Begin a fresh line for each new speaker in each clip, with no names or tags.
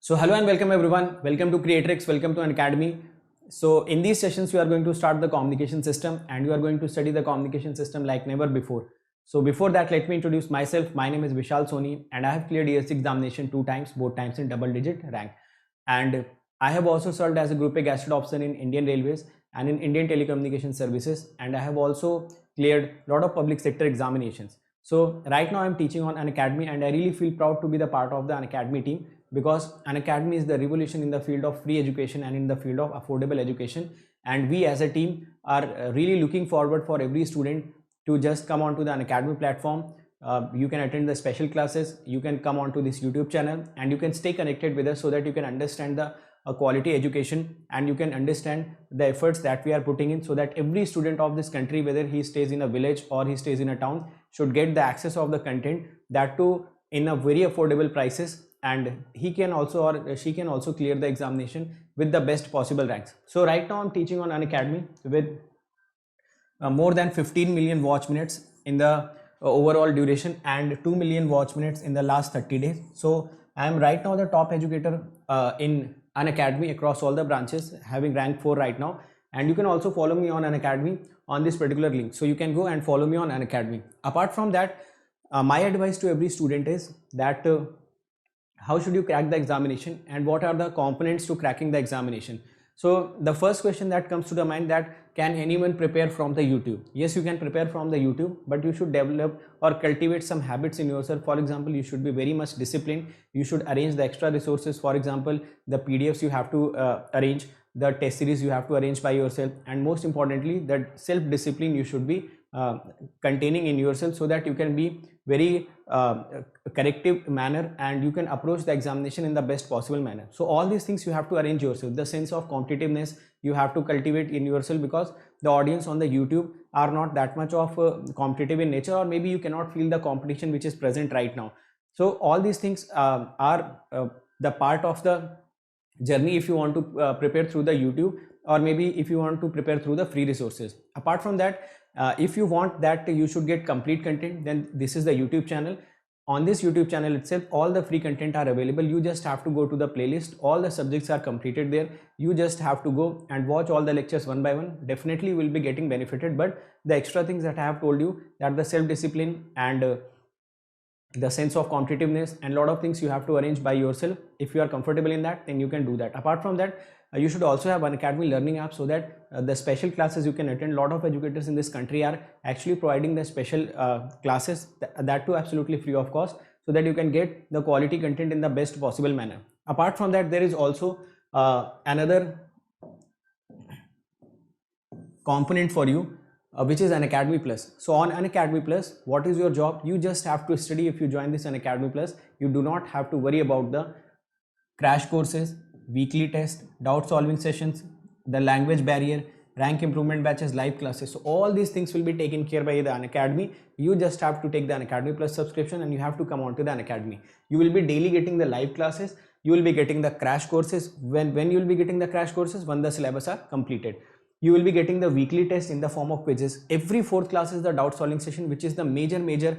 So hello and welcome everyone. Welcome to Creatrix. Welcome to an academy. So in these sessions, we are going to start the communication system and you are going to study the communication system like never before. So before that, let me introduce myself. My name is Vishal Soni and I have cleared ESC examination 2 times, both times in double digit rank. And I have also served as a Group A Gazette officer in Indian Railways and in Indian Telecommunication Services. And I have also cleared a lot of public sector examinations. So right now I'm teaching on an academy and I really feel proud to be the part of the Unacademy team, because Unacademy is the revolution in the field of free education and in the field of affordable education. And we as a team are really looking forward for every student to just come onto the Unacademy platform. You can attend the special classes, you can come onto this YouTube channel and you can stay connected with us so that you can understand the quality education and you can understand the efforts that we are putting in, so that every student of this country, whether he stays in a village or he stays in a town, should get the access of the content, that too in a very affordable prices, and he can also or she can also clear the examination with the best possible ranks. So right now I'm teaching on Unacademy with more than 15 million watch minutes in the overall duration and 2 million watch minutes in the last 30 days. So I am right now the top educator in Unacademy across all the branches, having rank 4 right now. And you can also follow me on Unacademy on this particular link. So you can go and follow me on Unacademy. Apart from that, my advice to every student is that how should you crack the examination and what are the components to cracking the examination. So the first question that comes to the mind, that can anyone prepare from the YouTube? Yes, you can prepare from the YouTube, but you should develop or cultivate some habits in yourself. For example, you should be very much disciplined. You should arrange the extra resources. For example, the PDFs you have to arrange, the test series you have to arrange by yourself, and most importantly, that self-discipline you should be containing in yourself, so that you can be very corrective manner and you can approach the examination in the best possible manner. So all these things you have to arrange yourself. The sense of competitiveness you have to cultivate in yourself, because the audience on the YouTube are not that much of competitive in nature, or maybe you cannot feel the competition which is present right now. So all these things are the part of the journey if you want to prepare through the YouTube, or maybe if you want to prepare through the free resources. Apart from that, if you want that you should get complete content, then this is the YouTube channel. On this YouTube channel itself, all the free content are available. You just have to go to the playlist. All the subjects are completed there. You just have to go and watch all the lectures one by one. Definitely will be getting benefited. But the extra things that I have told you, that the self-discipline and the sense of competitiveness and a lot of things you have to arrange by yourself. If you are comfortable in that, then you can do that. Apart from that, you should also have Unacademy learning app, so that the special classes you can attend. A lot of educators in this country are actually providing the special classes, that too absolutely free of cost, so that you can get the quality content in the best possible manner. Apart from that, there is also another component for you, which is Unacademy Plus. So on Unacademy Plus, what is your job? You just have to study. If you join this Unacademy Plus, you do not have to worry about the crash courses, weekly test, doubt solving sessions, the language barrier, rank improvement batches, live classes. So all these things will be taken care by the Unacademy. You just have to take the Unacademy Plus subscription and you have to come on to the Unacademy. You will be daily getting the live classes. You will be getting the crash courses. When you will be getting the crash courses? When the syllabus are completed. You will be getting the weekly test in the form of quizzes. Every fourth class is the doubt solving session, which is the major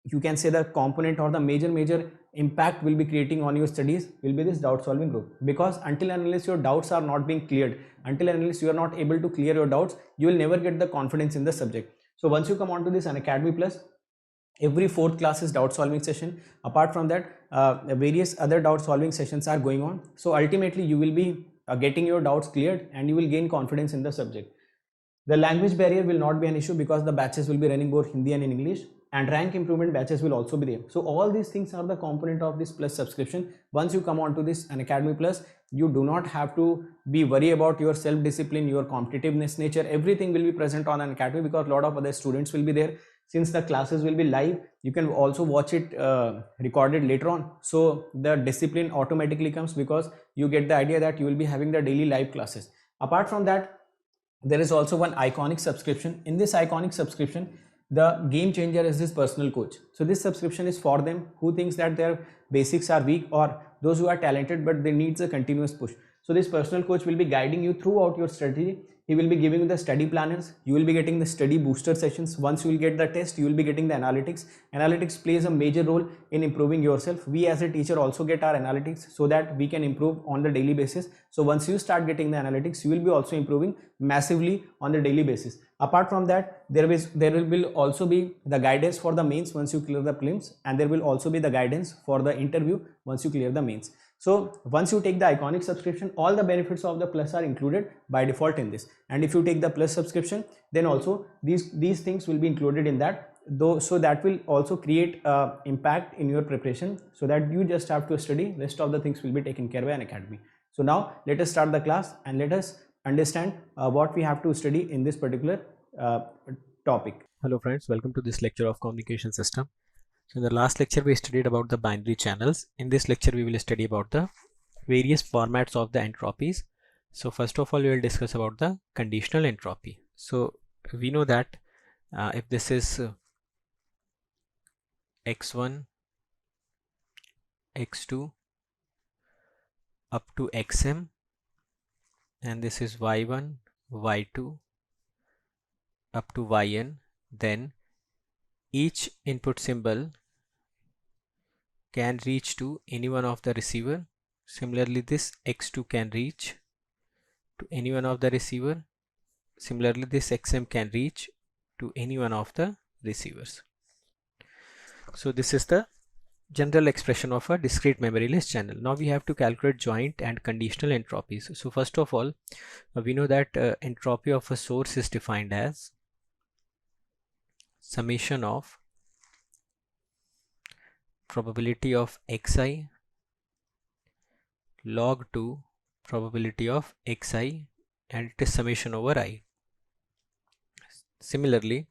you can say the component or the major impact will be creating on your studies will be this doubt solving group. Because until and unless your doubts are not being cleared, until and unless you are not able to clear your doubts, you will never get the confidence in the subject. So once you come on to this Unacademy Plus, every fourth class is doubt solving session. Apart from that, various other doubt solving sessions are going on. So ultimately you will be getting your doubts cleared and you will gain confidence in the subject. The language barrier will not be an issue, because the batches will be running both Hindi and in English, and rank improvement batches will also be there. So all these things are the component of this Plus subscription. Once you come on to this Unacademy Plus, you do not have to be worried about your self-discipline, your competitiveness nature. Everything will be present on Unacademy, because a lot of other students will be there. Since the classes will be live, you can also watch it recorded later on. So the discipline automatically comes, because you get the idea that you will be having the daily live classes. Apart from that, there is also one iconic subscription. In this iconic subscription, the game changer is this personal coach. So this subscription is for them who thinks that their basics are weak, or those who are talented but they needs a continuous push. So this personal coach will be guiding you throughout your study. He will be giving you the study planners. You will be getting the study booster sessions. Once you will get the test, you will be getting the analytics. Analytics plays a major role in improving yourself. We as a teacher also get our analytics so that we can improve on the daily basis. So once you start getting the analytics, you will be also improving massively on the daily basis. Apart from that, there will also be the guidance for the mains once you clear the prelims, and there will also be the guidance for the interview once you clear the mains. So once you take the Iconic subscription, all the benefits of the Plus are included by default in this. And if you take the Plus subscription, then also these things will be included in that, though, so that will also create impact in your preparation, so that you just have to study. Rest of the things will be taken care by Unacademy. So now let us start the class and let us understand what we have to study in this particular topic.
Hello friends, welcome to this lecture of communication system. So in the last lecture we studied about the binary channels. In this lecture we will study about the various formats of the entropies. So first of all we will discuss about the conditional entropy. So we know that if this is x1, x2 up to xm, and this is y1, y2 up to yn, then each input symbol can reach to any one of the receiver. Similarly, this x2 can reach to any one of the receiver. Similarly, this xm can reach to any one of the receivers. So this is the general expression of a discrete memoryless channel. Now we have to calculate joint and conditional entropies. So first of all, we know that entropy of a source is defined as summation of probability of xi log 2 probability of xi, and it is summation over I. Similarly,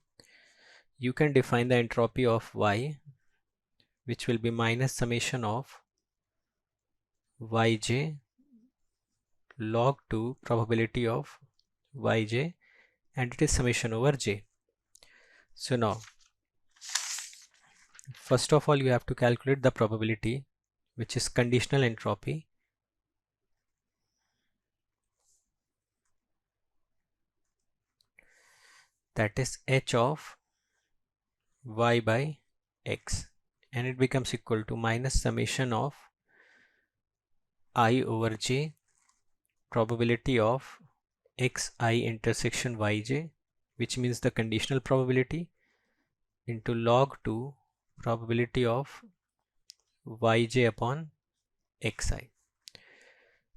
you can define the entropy of y, which will be minus summation of yj log 2 probability of yj, and it is summation over j. So now first of all you have to calculate the probability, which is conditional entropy. That is h of y by x, and it becomes equal to minus summation of I over j probability of xi intersection yj, which means the conditional probability, into log 2 probability of yj upon xi.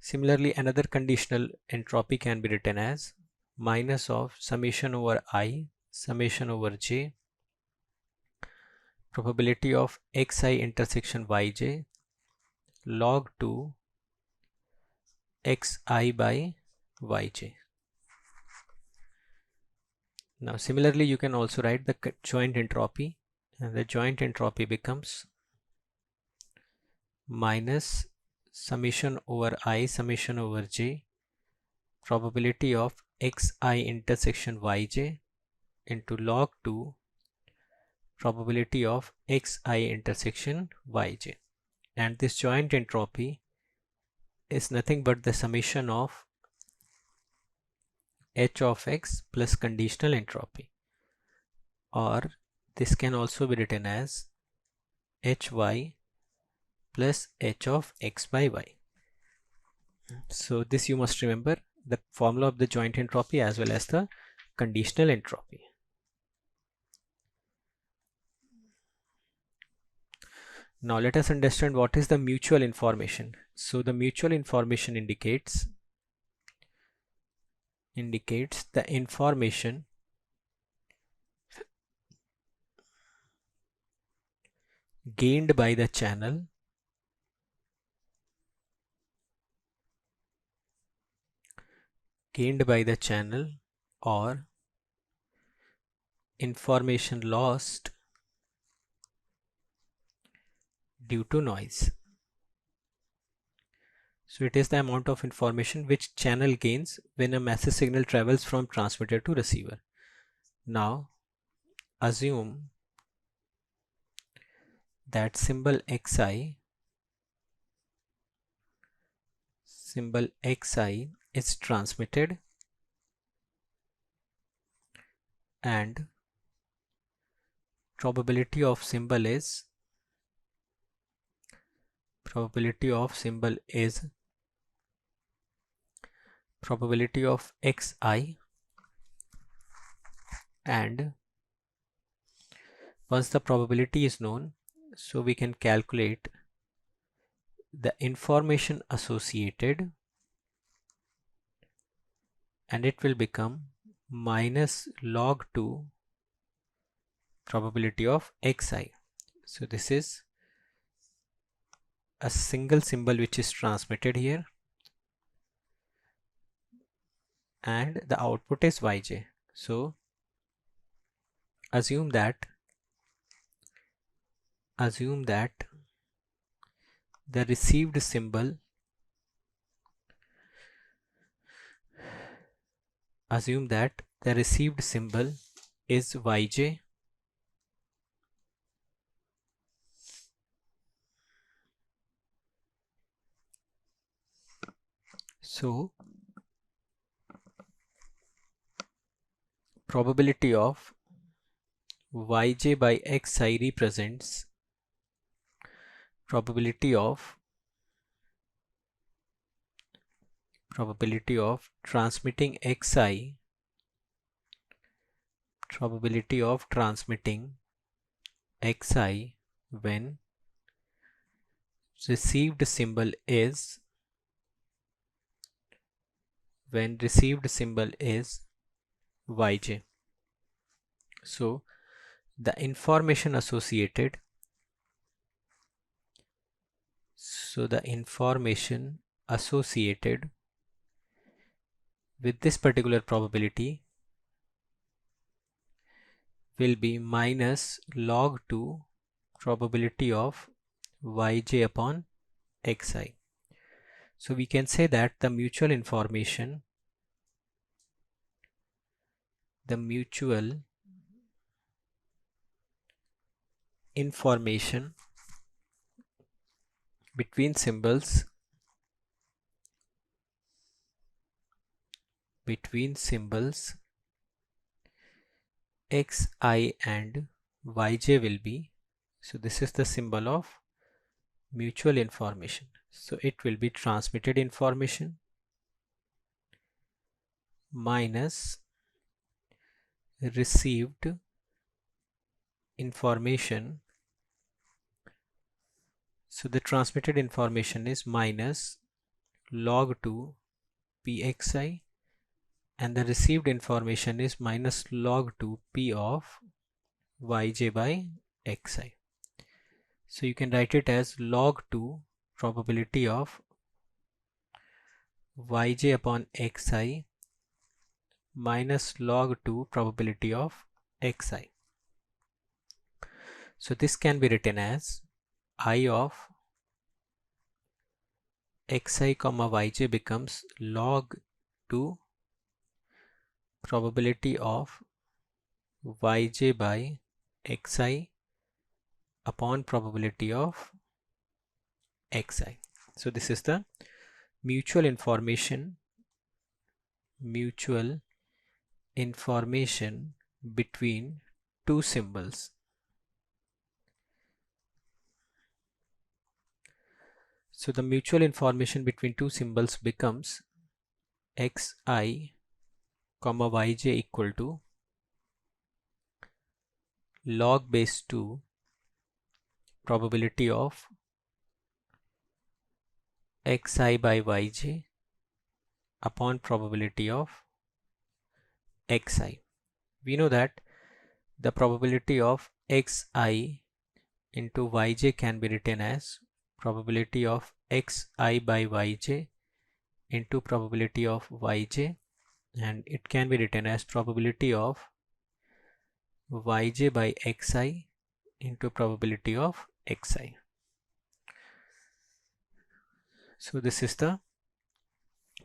Similarly, another conditional entropy can be written as minus of summation over I summation over j probability of xi intersection yj log 2 xi by yj. Now similarly you can also write the joint entropy, and the joint entropy becomes minus summation over I summation over j probability of xi intersection yj into log 2 probability of xi intersection yj. And this joint entropy is nothing but the summation of h of x plus conditional entropy, or this can also be written as hy plus h of x by y. So this you must remember, the formula of the joint entropy as well as the conditional entropy. Now let us understand what is the mutual information. So the mutual information indicates the information gained by the channel or information lost due to noise. So it is the amount of information which channel gains when a message signal travels from transmitter to receiver. Now assume that symbol xi symbol xi is transmitted and probability of symbol is probability of xi and once the probability is known, so we can calculate the information associated and it will become minus log 2 probability of xi. So this is a single symbol which is transmitted here and the output is yj. So assume that the received symbol is yj so probability of yj by xi represents probability of transmitting xi when received symbol is yj. So the information associated with this particular probability will be minus log 2 probability of yj upon xi. So we can say that the mutual information between symbols xi and yj will be, so this is the symbol of mutual information. So it will be transmitted information minus received information. So the transmitted information is minus log 2 pxi and the received information is minus log 2 p of yj by xi. So you can write it as log 2 probability of yj upon xi minus log 2 probability of xi. So this can be written as I of xi comma yj becomes log 2 probability of yj by xi upon probability of xi. So this is the mutual information between two symbols. So the mutual information between two symbols becomes xi comma yj equal to log base 2 probability of xi by yj upon probability of xi. We know that the probability of xi into yj can be written as probability of xi by yj into probability of yj, and it can be written as probability of yj by xi into probability of xi. So this is the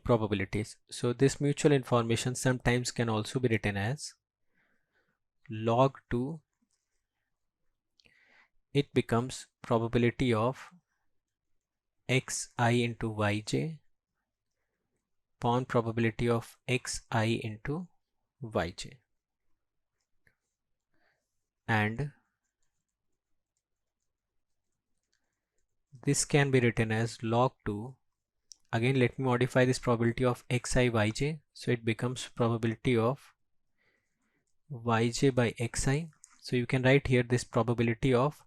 probabilities. So this mutual information sometimes can also be written as log 2, it becomes probability of xi into yj upon probability of xi into yj, and this can be written as log 2. Again, let me modify this probability of xi yj, so it becomes probability of yj by xi. So you can write here this probability of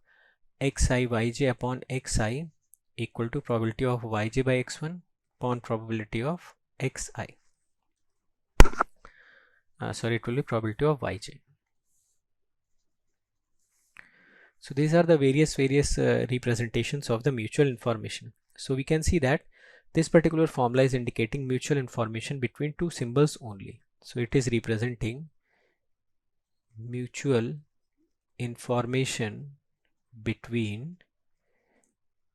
xi yj upon xi equal to probability of yj by x1 upon probability of xi. Sorry, it will be probability of yj. So these are the various representations of the mutual information. So we can see that this particular formula is indicating mutual information between two symbols only. So it is representing mutual information between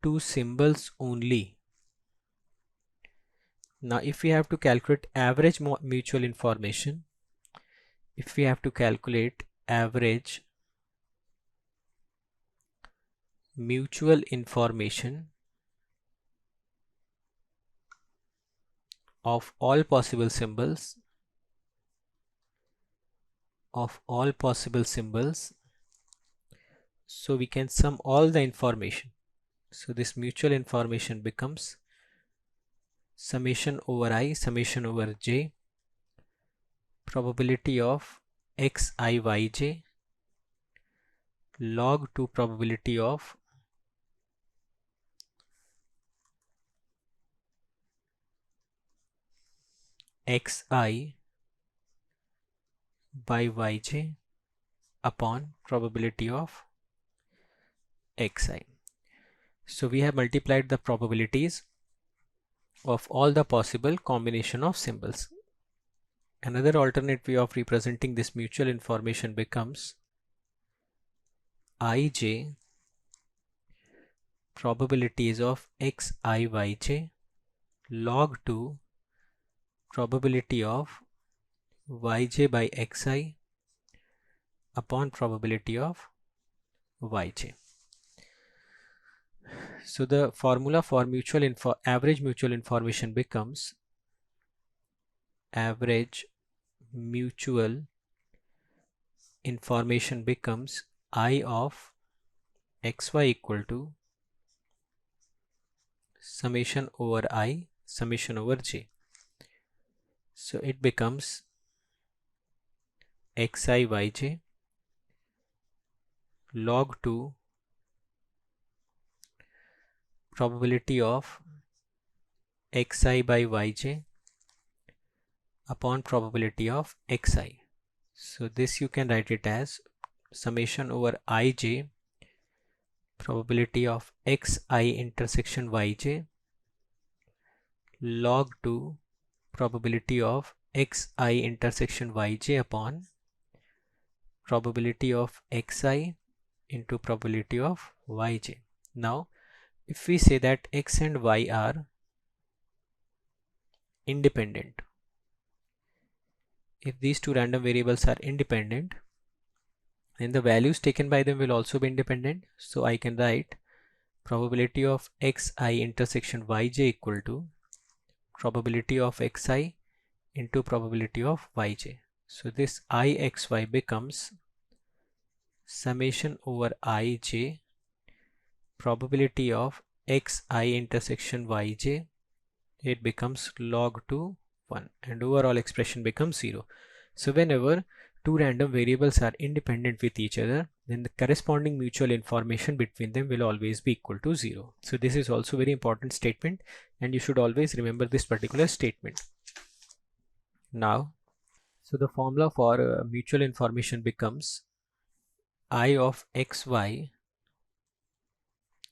two symbols only. Now if we have to calculate average mutual information, if we have to calculate average mutual information of all possible symbols, so we can sum all the information. So this mutual information becomes summation over I, summation over j, probability of xi yj log 2 probability of xi by yj upon probability of xi. So we have multiplied the probabilities of all the possible combination of symbols. Another alternate way of representing this mutual information becomes ij probabilities of xi yj log 2 probability of yj by xi upon probability of yj. So the formula for average mutual information becomes average mutual information becomes I of xy equal to summation over I, summation over j. So it becomes xi yj log 2 probability of xi by yj upon probability of xi. So this you can write it as summation over ij probability of xi intersection yj log 2 probability of xi intersection yj upon probability of xi into probability of yj. Now if we say that x and y are independent, if these two random variables are independent, then the values taken by them will also be independent. So I can write probability of xi intersection yj equal to probability of xi into probability of yj. So this ixy becomes summation over ij probability of xi intersection yj, it becomes log 2 1 and overall expression becomes 0. So whenever two random variables are independent with each other, then the corresponding mutual information between them will always be equal to 0. So this is also very important statement and you should always remember this particular statement. Now, so the formula for mutual information becomes I of xy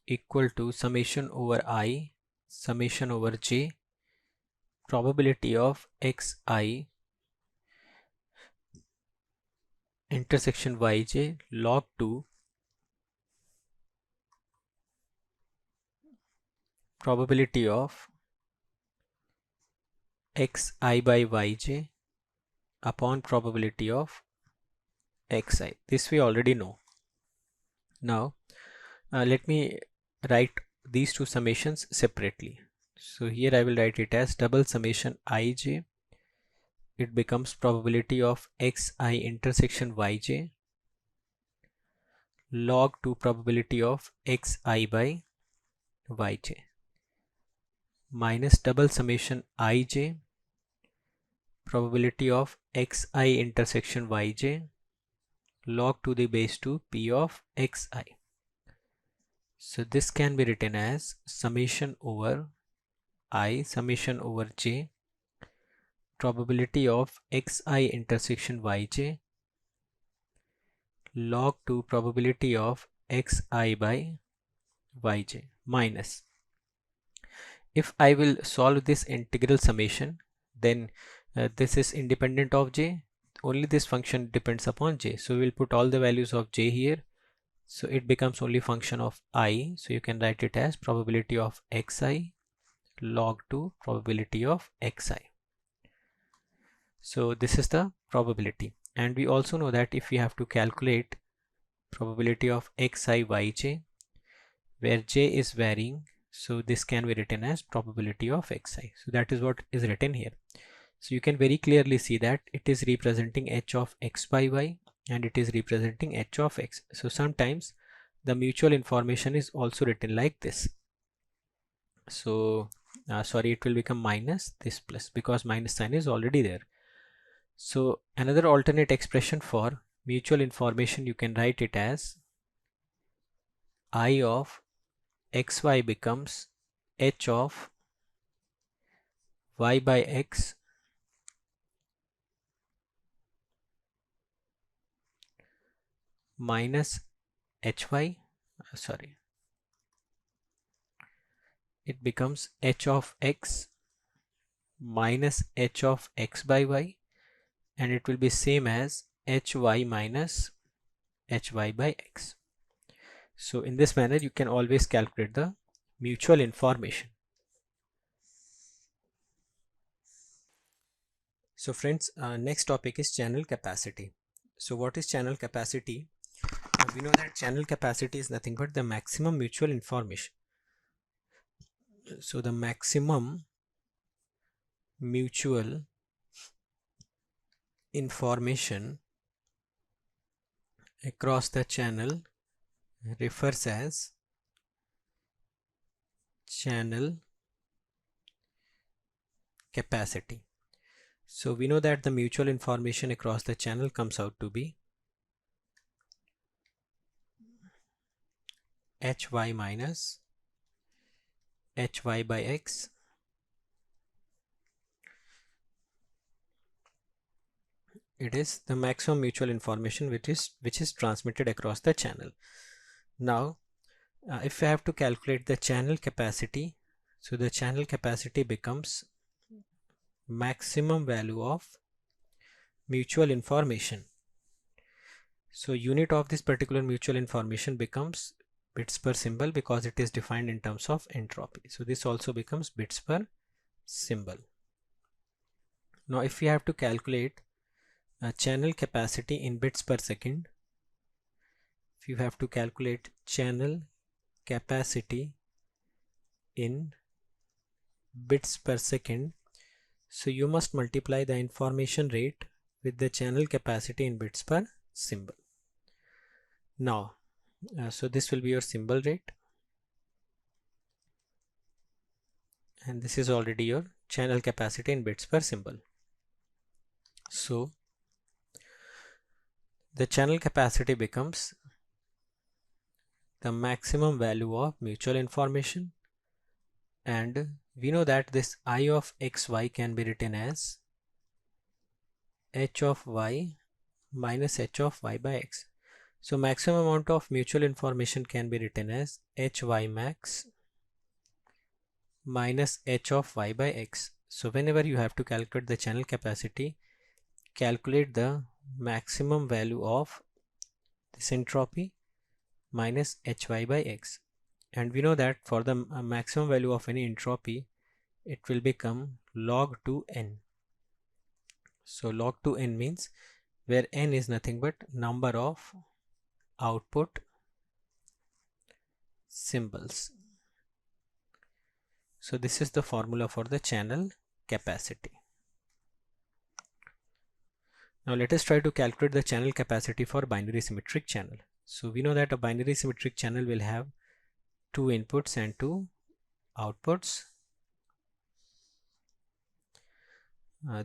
equal to summation over I, summation over j, probability of xi intersection yj log 2 probability of xi by yj upon probability of xi. This we already know. Now let me write these two summations separately. So here I will write it as double summation ij. It becomes probability of xi intersection yj log 2 probability of xi by yj minus double summation ij probability of xi intersection yj log to the base 2 p of xi. So this can be written as summation over I summation over j probability of xi intersection yj log 2 probability of xi by yj minus, if I will solve this integral summation, then this is independent of j, only this function depends upon j, so we'll put all the values of j here, so it becomes only function of I, so you can write it as probability of xi log 2 probability of xi. So this is the probability, and we also know that if we have to calculate probability of xi yj where j is varying, so this can be written as probability of xi. So that is what is written here. So you can very clearly see that it is representing h of x by y and it is representing h of x. So sometimes the mutual information is also written like this. So sorry, it will become minus this plus because minus sign is already there. So another alternate expression for mutual information, you can write it as I of xy becomes h of y by x minus hy, sorry, it becomes h of x minus h of x by y, and it will be same as hy minus hy by x. So in this manner you can always calculate the mutual information. So friends, next topic is channel capacity. So what is channel capacity? We know that channel capacity is nothing but the maximum mutual information. So the maximum mutual information across the channel refers as channel capacity. So we know that the mutual information across the channel comes out to be hy minus hy by x it is the maximum mutual information which is transmitted across the channel. Now if we have to calculate the channel capacity, so the channel capacity becomes maximum value of mutual information. So unit of this particular mutual information becomes bits per symbol because it is defined in terms of entropy. So this also becomes bits per symbol. Now if we have to calculate a channel capacity in bits per second, if you have to calculate channel capacity in bits per second, so you must multiply the information rate with the channel capacity in bits per symbol. Now so this will be your symbol rate, and this is already your channel capacity in bits per symbol. So the channel capacity becomes the maximum value of mutual information, and we know that this I of xy can be written as h of y minus h of y by x. So maximum amount of mutual information can be written as hy max minus h of y by x. So whenever you have to calculate the channel capacity, calculate the maximum value of this entropy minus hy by x, and we know that for the maximum value of any entropy it will become log 2n. So log 2n means where n is nothing but number of output symbols. So this is the formula for the channel capacity. Now let us try to calculate the channel capacity for binary symmetric channel. So we know that a binary symmetric channel will have two inputs and two outputs.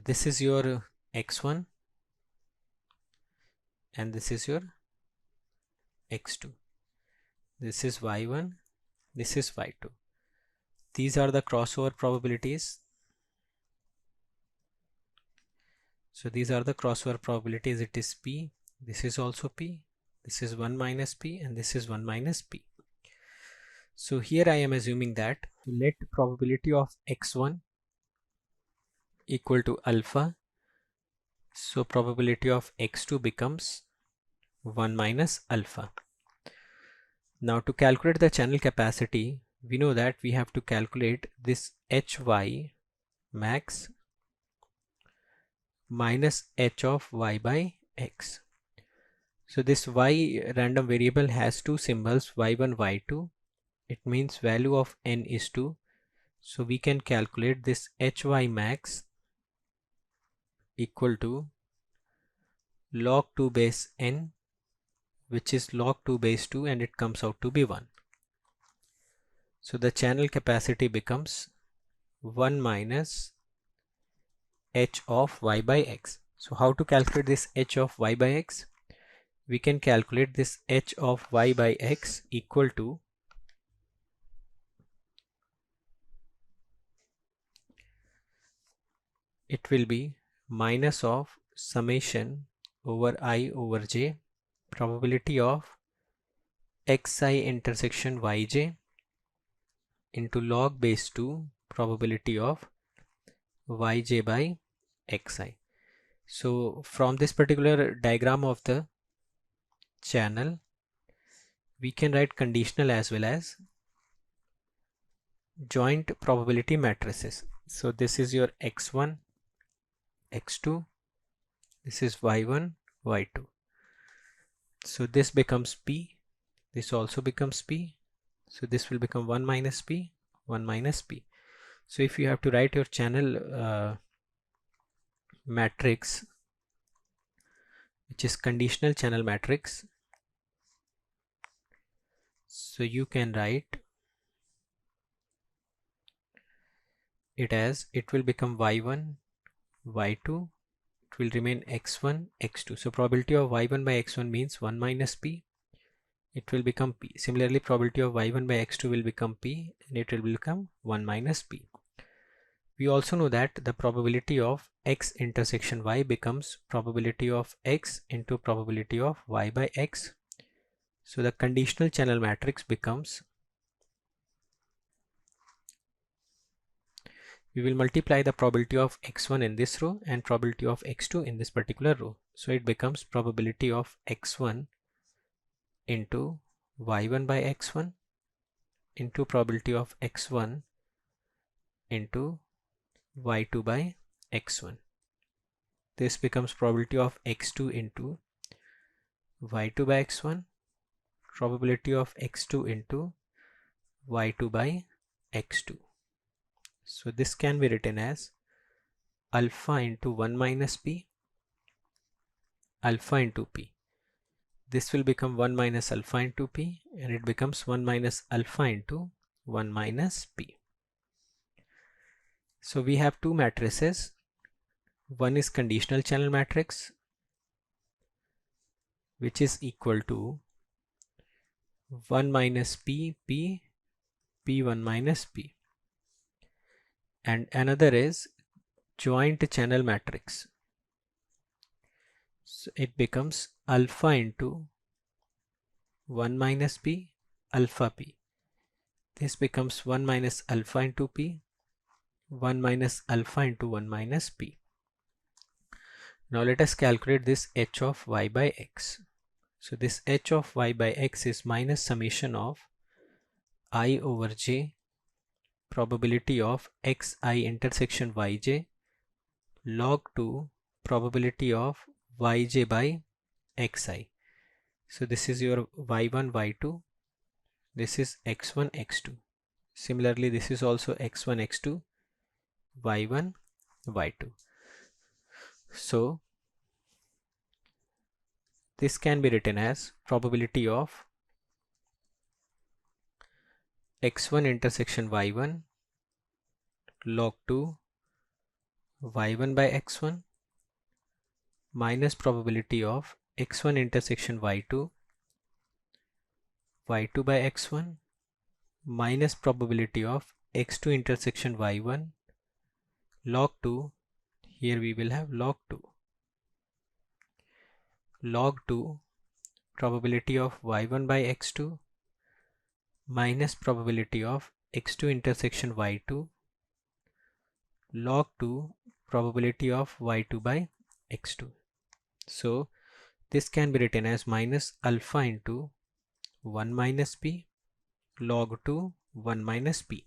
This is your X1 and this is your X2. This is Y1, this is Y2. These are the crossover probabilities. So these are the crossover probabilities. It is P, this is also P, this is 1 minus P, and this is 1 minus P. So here I am assuming that let probability of X1 equal to alpha. So probability of X2 becomes 1 minus alpha. Now to calculate the channel capacity, we know that we have to calculate this Hy max minus H of Y by X. So this Y random variable has two symbols, Y1, Y2. It means value of n is 2. So we can calculate this Hy max equal to log 2 base n, which is log 2 base 2, and it comes out to be 1. So the channel capacity becomes 1 minus H of Y by X. So how to calculate this H of Y by X? We can calculate this H of Y by X equal to it will be minus of summation over I over j probability of xi intersection yj into log base 2 probability of yj by xi. So from this particular diagram of the channel, we can write conditional as well as joint probability matrices. So this is your x1, x2, this is y1, y2. So this becomes p, this also becomes p, so this will become 1 minus p, 1 minus p. So if you have to write your channel matrix, which is conditional channel matrix, so you can write it as, it will become y1, y2, it will remain x1, x2. So probability of y1 by x1 means 1 minus p, it will become p. Similarly, probability of y1 by x2 will become p, and it will become 1 minus p. We also know that the probability of x intersection y becomes probability of x into probability of y by x. So the conditional channel matrix becomes, we will multiply the probability of x1 in this row and probability of x2 in this particular row. So it becomes probability of x1 into y1 by x1 into probability of x1 into y2 by x1. This becomes probability of x2 into y2 by x1, probability of x2 into y2 by x2. So this can be written as alpha into 1 minus p, alpha into p. This will become 1 minus alpha into p, and it becomes 1 minus alpha into 1 minus p. So we have two matrices. One is conditional channel matrix, which is equal to 1 minus p, p, p1 minus p. And another is joint channel matrix. So it becomes alpha into 1 minus p, alpha p. This becomes 1 minus alpha into p, 1 minus alpha into 1 minus p. Now let us calculate this h of y by x. So this h of y by x is minus summation of I over j probability of xi intersection yj log 2 probability of yj by xi. So this is your y1, y2, this is x1, x2. Similarly, this is also x1, x2, y1, y2. So this can be written as probability of x1 intersection y1 log 2 y1 by x1 minus probability of x1 intersection y2 y2 by x1 minus probability of x2 intersection y1 log 2. Here we will have log 2 probability of y1 by x2 minus probability of x2 intersection y2 log 2 probability of y2 by x2. So this can be written as minus alpha into 1 minus p log 2 1 minus p.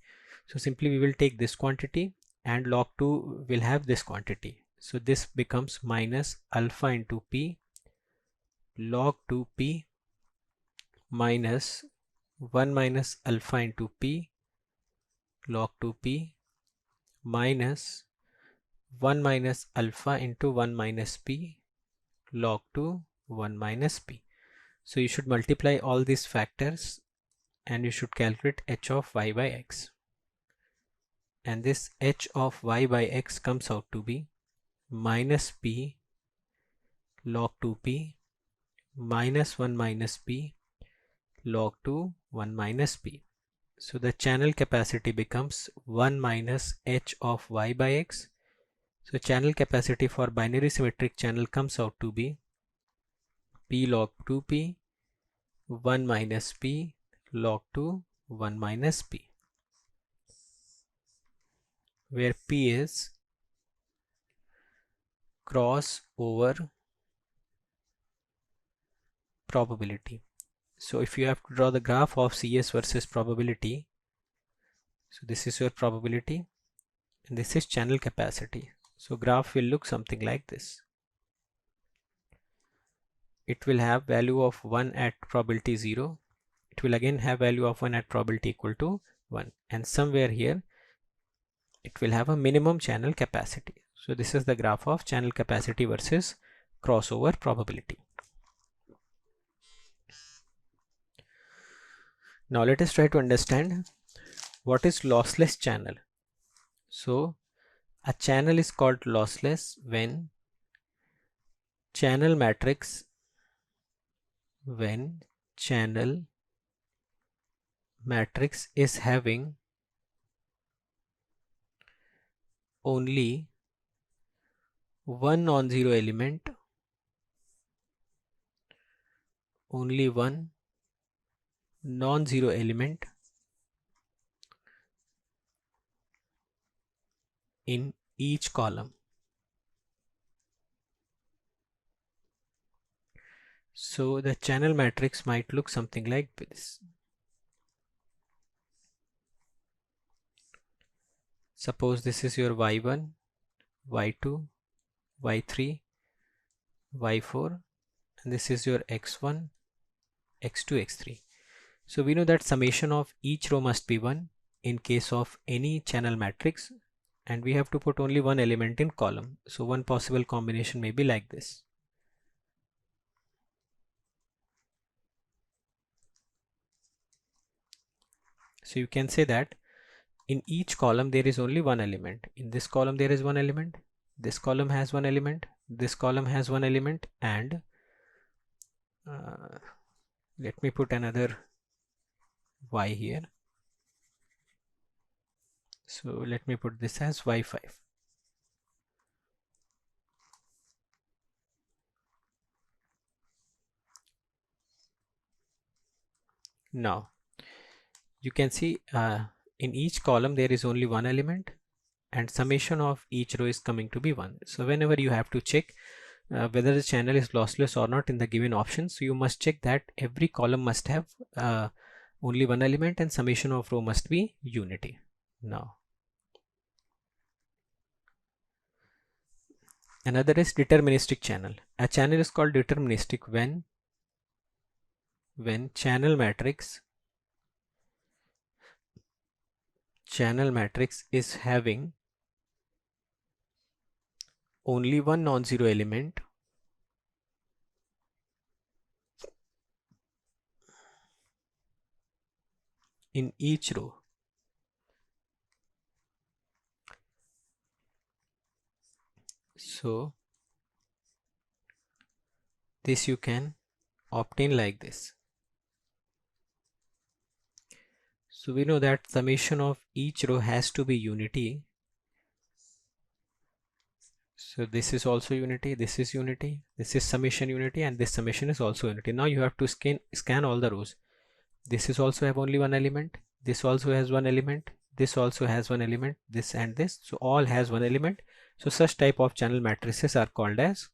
So simply we will take this quantity and log 2 will have this quantity. So this becomes minus alpha into p log 2p minus 1 minus alpha into p log 2p minus 1 minus alpha into 1 minus p log 2 1 minus p. So you should multiply all these factors and you should calculate h of y by x. And this h of y by x comes out to be minus p log 2p minus 1 minus p log 2 1 minus p. So the channel capacity becomes 1 minus h of y by x. So channel capacity for binary symmetric channel comes out to be p log 2p 1 minus p log 2 1 minus p, where p is cross over probability. So if you have to draw the graph of CS versus probability, so this is your probability and this is channel capacity. So graph will look something like this. It will have value of 1 at probability 0. It will again have value of 1 at probability equal to 1, and somewhere here it will have a minimum channel capacity. So this is the graph of channel capacity versus crossover probability. Now let us try to understand what is lossless channel. So a channel is called lossless when channel matrix is having only one non-zero element, in each column. So the channel matrix might look something like this. Suppose this is your y1, y2, y3, y4, and this is your x1, x2, x3. So we know that summation of each row must be 1 in case of any channel matrix, and we have to put only one element in column. So one possible combination may be like this. So you can say that in each column there is only one element. In this column there is one element, this column has one element, this column has one element, and let me put another y here. So let me put this as y5. Now you can see in each column there is only one element and summation of each row is coming to be 1. So whenever you have to check whether the channel is lossless or not in the given options, so you must check that every column must have only one element and summation of row must be unity. Now another is deterministic channel. A channel is called deterministic when channel matrix channel matrix is having only one non-zero element in each row. So this you can obtain like this. So we know that summation of each row has to be unity. So this is also unity, this is unity, this is summation unity, and this summation is also unity. Now you have to scan all the rows. This is also have only one element, this also has one element, this also has one element, this and this, so all has one element. So such type of channel matrices are called as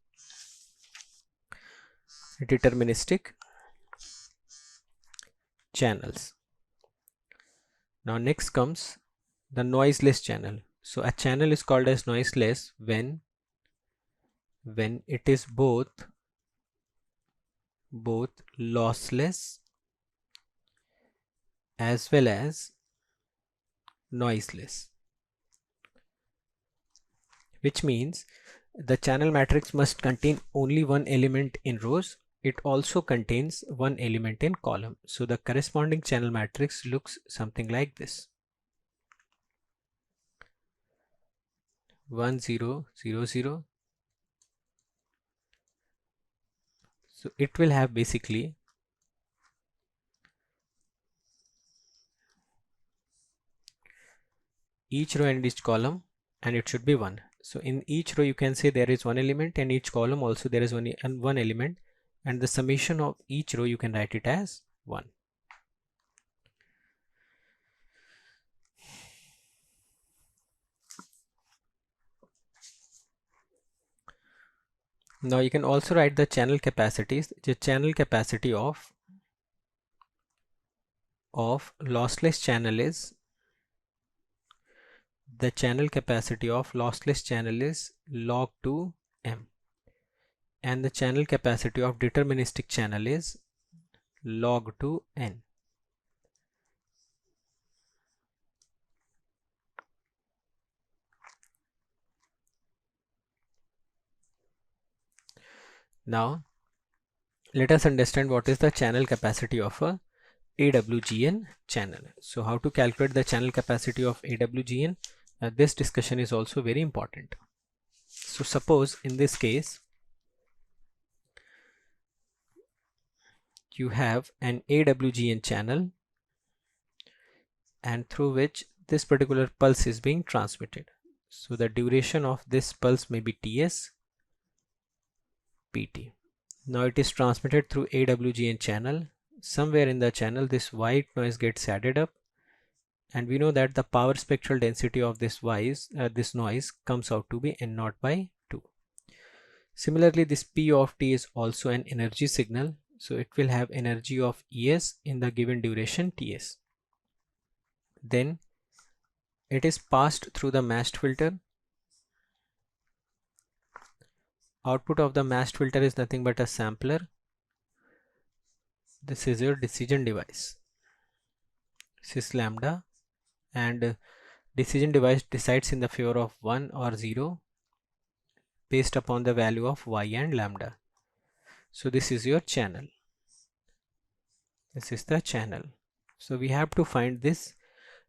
deterministic channels. Now next comes the noiseless channel. So a channel is called as noiseless when it is both lossless as well as noiseless, which means the channel matrix must contain only one element in rows. It also contains one element in column. So the corresponding channel matrix looks something like this: 1 0 0 0. So it will have basically each row and each column, and it should be 1. So in each row you can say there is one element, and each column also there is one element, and the summation of each row you can write it as 1. Now you can also write the channel capacities. The channel capacity of lossless channel is log 2 m, and the channel capacity of deterministic channel is log 2 n. Now let us understand what is the channel capacity of a AWGN channel. So how to calculate the channel capacity of AWGN? This discussion is also very important. So suppose in this case you have an AWGN channel, and through which this particular pulse is being transmitted. So the duration of this pulse may be Ts, Pt. Now it is transmitted through AWGN channel. Somewhere in the channel this white noise gets added up, and we know that the power spectral density of this noise comes out to be N0 by 2. Similarly, this P of T is also an energy signal, so it will have energy of Es in the given duration Ts. Then it is passed through the matched filter. Output of the matched filter is nothing but a sampler. This is your decision device. This is lambda, and decision device decides in the favor of 1 or 0 based upon the value of y and lambda. So this is your channel. This is the channel. So we have to find this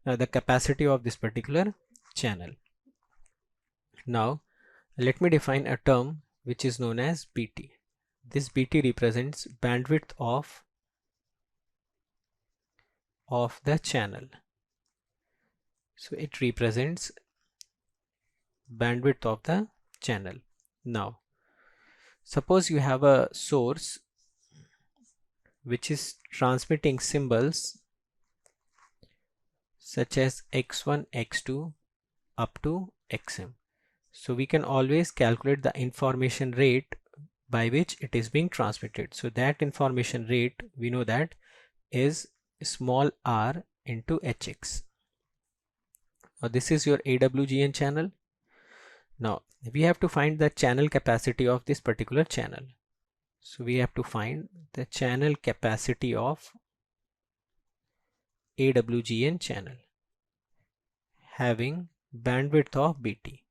the capacity of this particular channel. Now let me define a term which is known as Bt. This Bt represents bandwidth of the channel. So it represents bandwidth of the channel. Now suppose you have a source which is transmitting symbols such as x1, x2 up to xm. So we can always calculate the information rate by which it is being transmitted. So that information rate, we know that is small r into hx. Now this is your AWGN channel. Now we have to find the channel capacity of this particular channel. So we have to find the channel capacity of AWGN channel. having bandwidth of BT.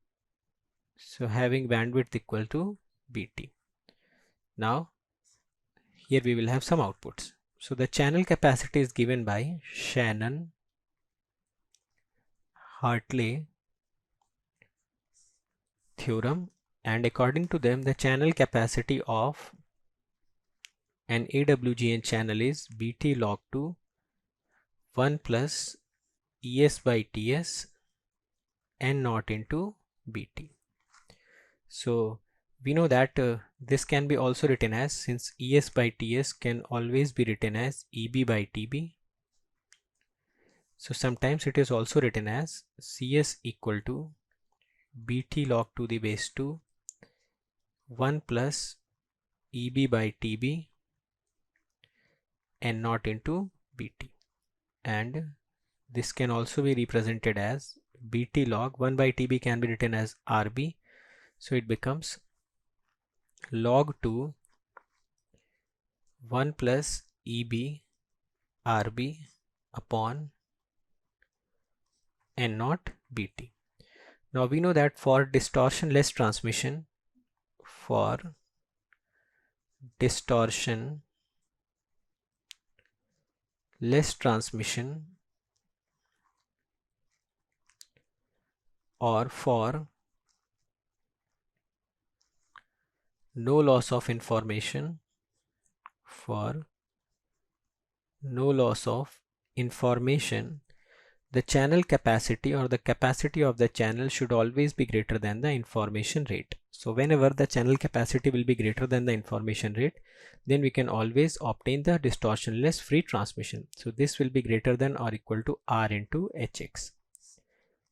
So having bandwidth equal to BT. Now here we will have some outputs. So the channel capacity is given by Shannon, Hartley theorem, and according to them the channel capacity of an AWGN channel is BT log 2 1 plus ES by TS N naught into BT. So we know that this can be also written as, since ES by TS can always be written as EB by TB. So sometimes it is also written as CS equal to BT log to the base 2 1 plus EB by TB N naught into BT. And this can also be represented as BT log 1 by TB can be written as RB. So it becomes log 2 1 plus EB RB upon N naught BT. Now we know that for distortion-less transmission, or for no loss of information, the channel capacity or the capacity of the channel should always be greater than the information rate. So whenever the channel capacity will be greater than the information rate, then we can always obtain the distortionless free transmission. So this will be greater than or equal to R into Hx.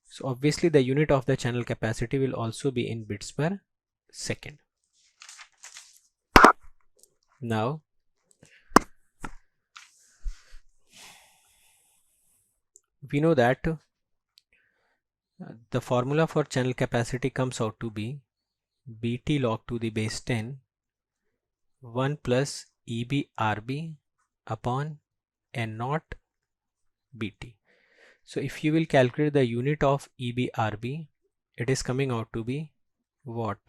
So obviously the unit of the channel capacity will also be in bits per second. Now we know that the formula for channel capacity comes out to be BT log to the base 10 1 plus EB RB upon N naught BT. So if you will calculate the unit of EB RB, it is coming out to be what?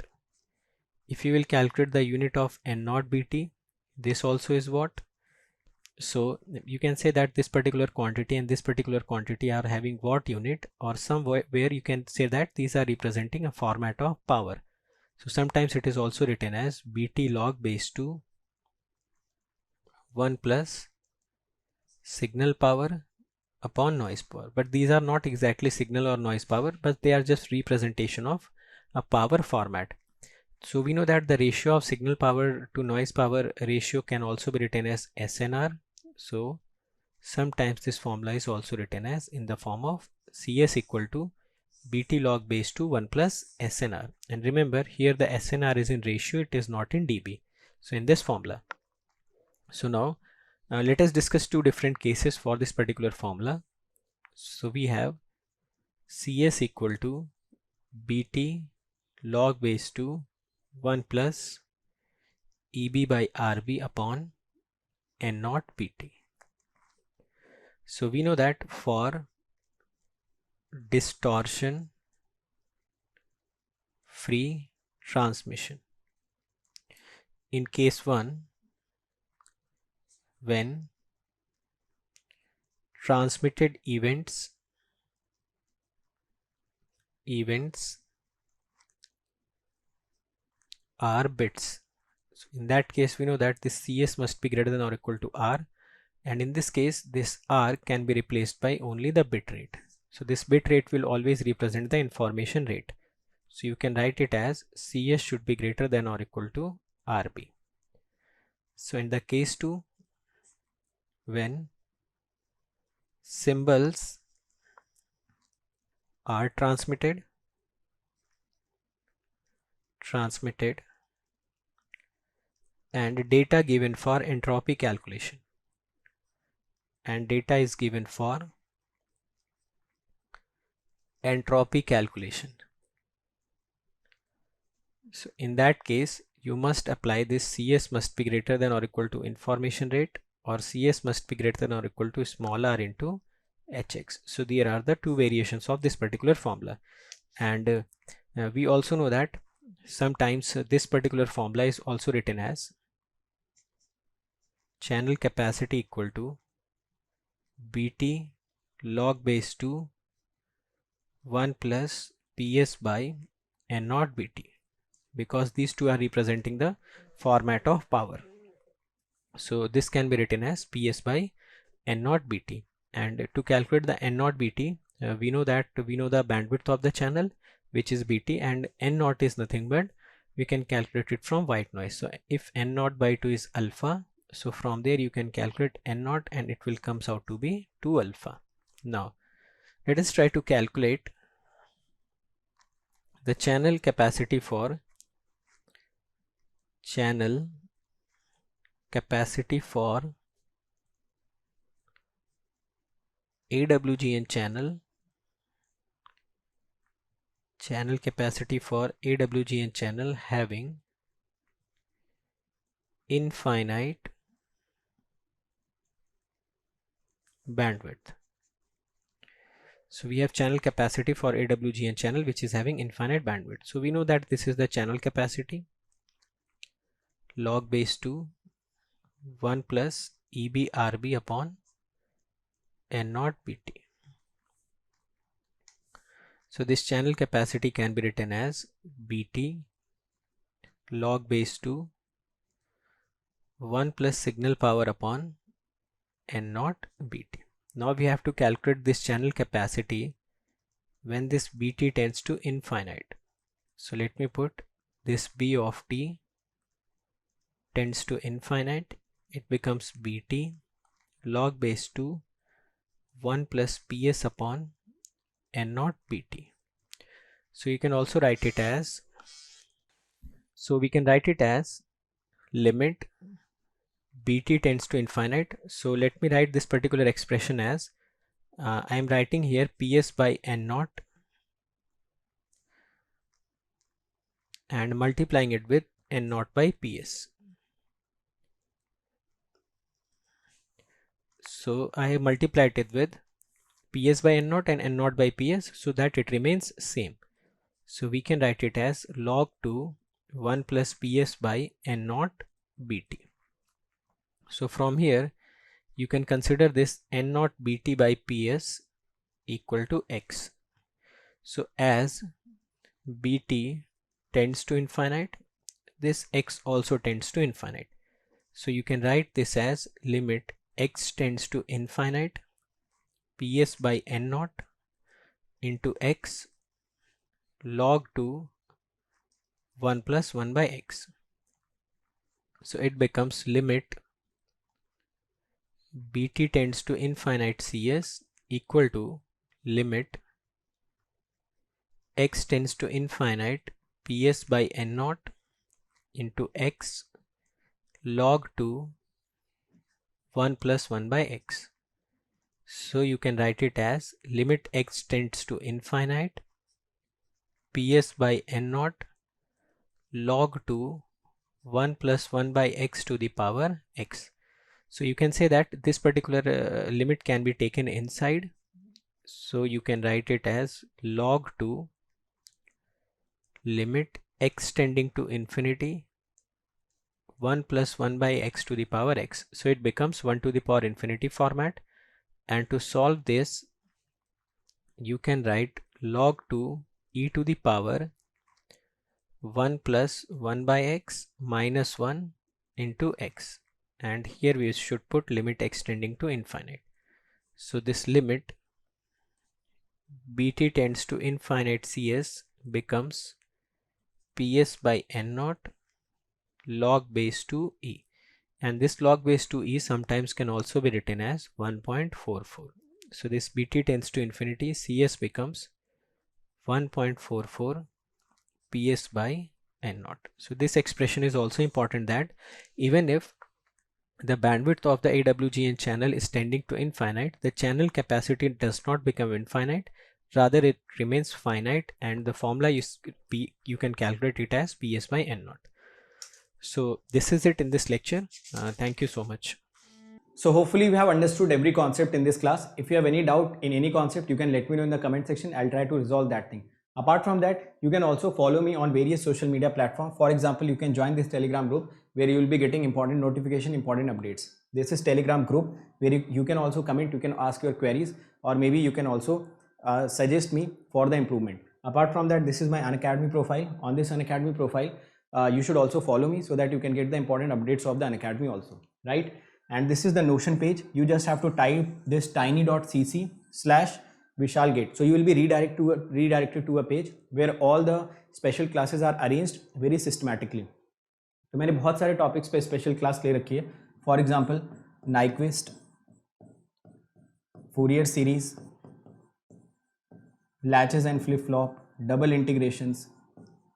If you will calculate the unit of N naught BT, this also is what? So you can say that this particular quantity and this particular quantity are having watt unit, or somewhere where you can say that these are representing a format of power. So sometimes it is also written as BT log base 2 1 plus signal power upon noise power. But these are not exactly signal or noise power, but they are just representation of a power format. So we know that the ratio of signal power to noise power ratio can also be written as SNR. So sometimes this formula is also written as in the form of CS equal to BT log base 2 1 plus SNR. And remember, here the SNR is in ratio, it is not in dB. So in this formula. So now let us discuss two different cases for this particular formula. So we have CS equal to BT log base 2 1 plus EB by RB upon N naught BT. So we know that for distortion free transmission, in case 1, when transmitted events are bits, so in that case we know that this CS must be greater than or equal to R, and in this case this R can be replaced by only the bit rate. So this bit rate will always represent the information rate. So you can write it as CS should be greater than or equal to RB. So in the case 2, when symbols are transmitted and data given for entropy calculation, and data is given for entropy calculation. So in that case you must apply this CS must be greater than or equal to information rate, or CS must be greater than or equal to small r into hx. So there are the two variations of this particular formula, and we also know that sometimes this particular formula is also written as channel capacity equal to Bt log base 2 1 plus Ps by N naught Bt, because these two are representing the format of power. So this can be written as Ps by N naught Bt, and to calculate the N naught Bt, we know the bandwidth of the channel, which is Bt, and N naught is nothing but we can calculate it from white noise. So if N naught by 2 is alpha, so from there you can calculate N naught and it will comes out to be 2 alpha. Now let us try to calculate the channel capacity for AWGN channel capacity for AWGN channel having infinite bandwidth. So we have channel capacity for AWGN channel which is having infinite bandwidth. So we know that this is the channel capacity, log base 2 1 plus EBRB upon N naught Bt. So this channel capacity can be written as Bt log base 2 1 plus signal power upon N naught Bt. Now we have to calculate this channel capacity when this Bt tends to infinite. So let me put this B of t tends to infinite, it becomes Bt log base 2 1 plus Ps upon N naught Bt. So you can also write it as, limit Bt tends to infinite. So let me write this particular expression as I am writing here Ps by N naught and multiplying it with N naught by Ps. So I have multiplied it with Ps by N naught and N naught by Ps so that it remains same. So we can write it as log 2 1 plus Ps by N naught Bt. So from here you can consider this N naught Bt by Ps equal to x. So as Bt tends to infinite, this x also tends to infinite. So you can write this as limit x tends to infinite Ps by N naught into x log 2 1 plus 1 by x. So it becomes limit Bt tends to infinite Cs equal to limit x tends to infinite Ps by N naught into x log 2 1 plus 1 by x. So you can write it as limit x tends to infinite Ps by N naught log 2 1 plus 1 by x to the power x. So you can say that this particular limit can be taken inside. So you can write it as log 2 limit x tending to infinity 1 plus 1 by x to the power x. So it becomes 1 to the power infinity format, and to solve this you can write log 2 e to the power 1 plus 1 by x minus 1 into x, and here we should put limit x tending to infinite. So this limit Bt tends to infinite Cs becomes Ps by N naught log base 2 e, and this log base 2 e sometimes can also be written as 1.44. So this Bt tends to infinity, Cs becomes 1.44 Ps by N naught. So this expression is also important, that even if the bandwidth of the AWGN channel is tending to infinite, the channel capacity does not become infinite, rather it remains finite, and the formula you can calculate it as Ps by N naught. So this is it in this lecture. Thank you so much.
So hopefully we have understood every concept in this class. If you have any doubt in any concept, you can let me know in the comment section. I'll try to resolve that thing. Apart from that, you can also follow me on various social media platforms. For example, you can join this Telegram group where you will be getting important notification, important updates. This is Telegram group where you can also comment, you can ask your queries, or maybe you can also suggest me for the improvement. Apart from that, this is my Unacademy profile. On this Unacademy profile, you should also follow me so that you can get the important updates of the Unacademy also, right? And this is the Notion page. You just have to type this tiny.cc/Vishalgate. So you will be redirected to a page where all the special classes are arranged very systematically. तो मैंने बहुत सारे topics पे special class ले रखी है. For example Nyquist, Fourier series, latches and flip flop, double integrations,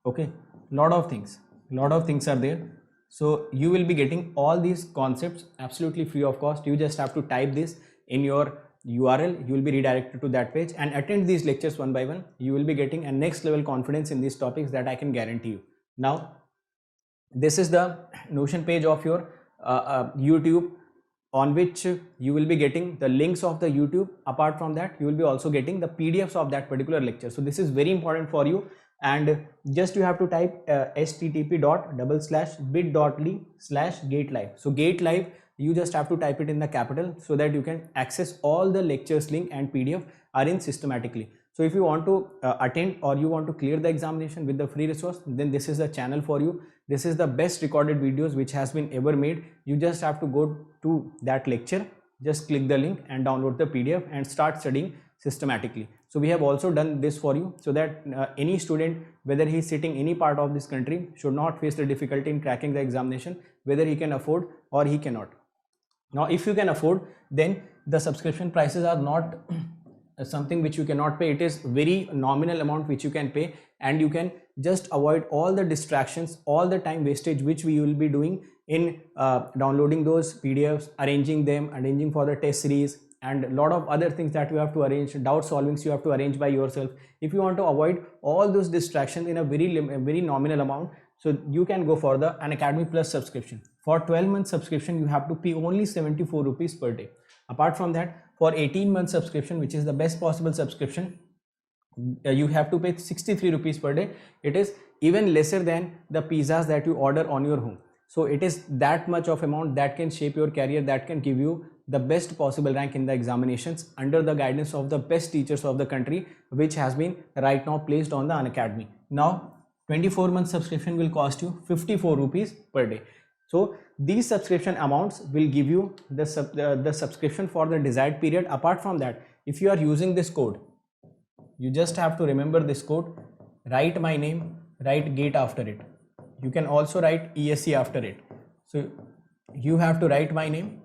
okay, lot of things are there. So you will be getting all these concepts absolutely free of cost. You just have to type this in your URL, you will be redirected to that page and attend these lectures one by one. You will be getting a next level confidence in these topics that I can guarantee you. Now this is the Notion page of your YouTube, on which you will be getting the links of the YouTube. Apart from that, you will be also getting the PDFs of that particular lecture. So this is very important for you, and just you have to type http://bit.ly/gatelive. So gatelive, you just have to type it in the capital so that you can access all the lectures link and PDF arranged systematically. So if you want to attend or you want to clear the examination with the free resource, then this is the channel for you. This is the best recorded videos which has been ever made. You just have to go to that lecture, just click the link and download the PDF and start studying systematically. So we have also done this for you so that any student, whether he is sitting any part of this country, should not face the difficulty in cracking the examination, whether he can afford or he cannot. Now if you can afford, then the subscription prices are not something which you cannot pay. It is very nominal amount which you can pay, and you can just avoid all the distractions, all the time wastage which we will be doing in downloading those PDFs, arranging them, arranging for the test series, and a lot of other things that you have to arrange, doubt solvings you have to arrange by yourself. If you want to avoid all those distractions in a very nominal amount, so you can go for the Unacademy Plus subscription. For 12-month subscription, you have to pay only 74 rupees per day. Apart from that, for 18-month subscription, which is the best possible subscription, you have to pay 63 rupees per day. It is even lesser than the pizzas that you order on your home. So it is that much of amount that can shape your career, that can give you the best possible rank in the examinations under the guidance of the best teachers of the country, which has been right now placed on the Unacademy. Now 24-month subscription will cost you 54 rupees per day. So these subscription amounts will give you the subscription for the desired period. Apart from that, if you are using this code, you just have to remember this code, write my name, write GATE after it. You can also write ESC after it. So you have to write my name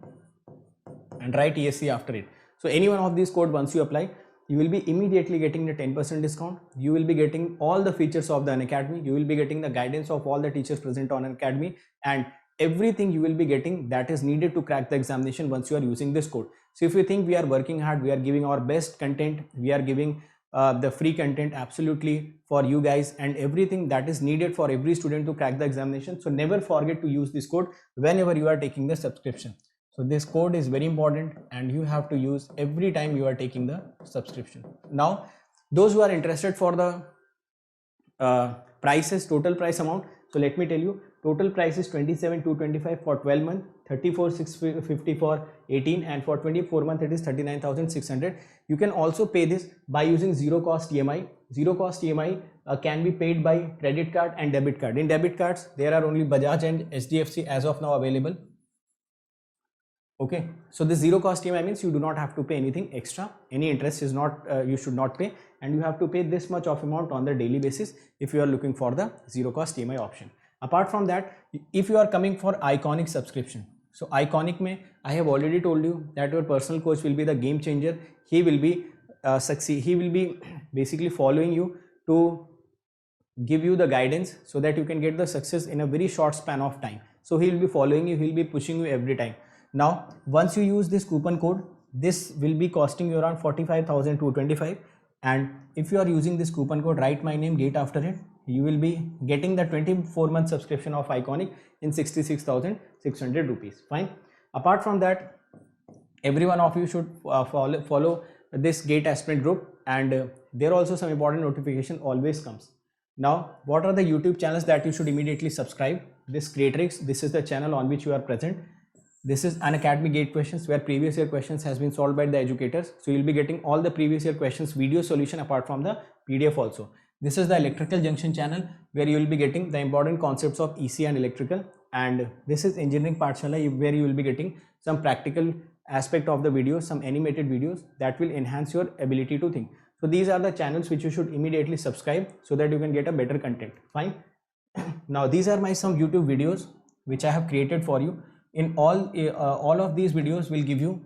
and write ESC after it. So any one of these code, once you apply, you will be immediately getting the 10% discount. You will be getting all the features of the Unacademy. You will be getting the guidance of all the teachers present on Unacademy, and everything you will be getting that is needed to crack the examination once you are using this code. So if you think we are working hard, we are giving our best content, we are giving the free content absolutely for you guys, and everything that is needed for every student to crack the examination. So never forget to use this code whenever you are taking the subscription. So this code is very important and you have to use every time you are taking the subscription. Now those who are interested for the prices, total price amount, so let me tell you, total price is 27,225 for 12 months, 34,650 for 18, and for 24 months it is 39,600. You can also pay this by using zero cost EMI. Zero cost EMI can be paid by credit card and debit card. In debit cards, there are only Bajaj and HDFC as of now available. Okay, so this zero cost EMI means you do not have to pay anything extra. Any interest is not, you should not pay, and you have to pay this much of amount on the daily basis if you are looking for the zero cost EMI option. Apart from that, if you are coming for Iconic subscription, so Iconic mein, I have already told you that your personal coach will be the game changer. He will be he will be basically following you to give you the guidance so that you can get the success in a very short span of time. So he will be following you, he will be pushing you every time. Now once you use this coupon code, this will be costing you around 45,225, and if you are using this coupon code, write my name, GATE after it, you will be getting the 24-month subscription of Iconic in 66,600 rupees. Fine. Apart from that, every one of you should follow this GATE aspirant group, and there also some important notification always comes. Now, what are the YouTube channels that you should immediately subscribe? This Creatrix, this is the channel on which you are present. This is Unacademy GATE questions, where previous year questions has been solved by the educators. So you'll be getting all the previous year questions video solution apart from the PDF also. This is the Electrical Junction channel, where you will be getting the important concepts of EC and electrical. And this is Engineering Pathshala, where you will be getting some practical aspect of the videos, some animated videos that will enhance your ability to think. So these are the channels which you should immediately subscribe so that you can get a better content. Fine. Now these are my some YouTube videos which I have created for you. In all of these videos will give you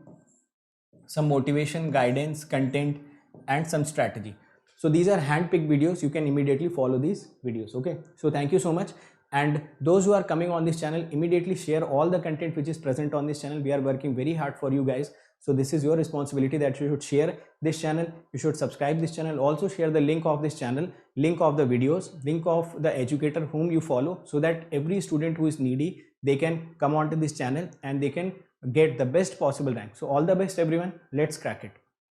some motivation, guidance, content, and some strategy. So these are hand-picked videos. You can immediately follow these videos. Okay. So thank you so much. And those who are coming on this channel, immediately share all the content which is present on this channel. We are working very hard for you guys. So this is your responsibility that you should share this channel. You should subscribe this channel. Also share the link of this channel, link of the videos, link of the educator whom you follow, so that every student who is needy, they can come onto this channel and they can get the best possible rank. So all the best everyone. Let's crack it.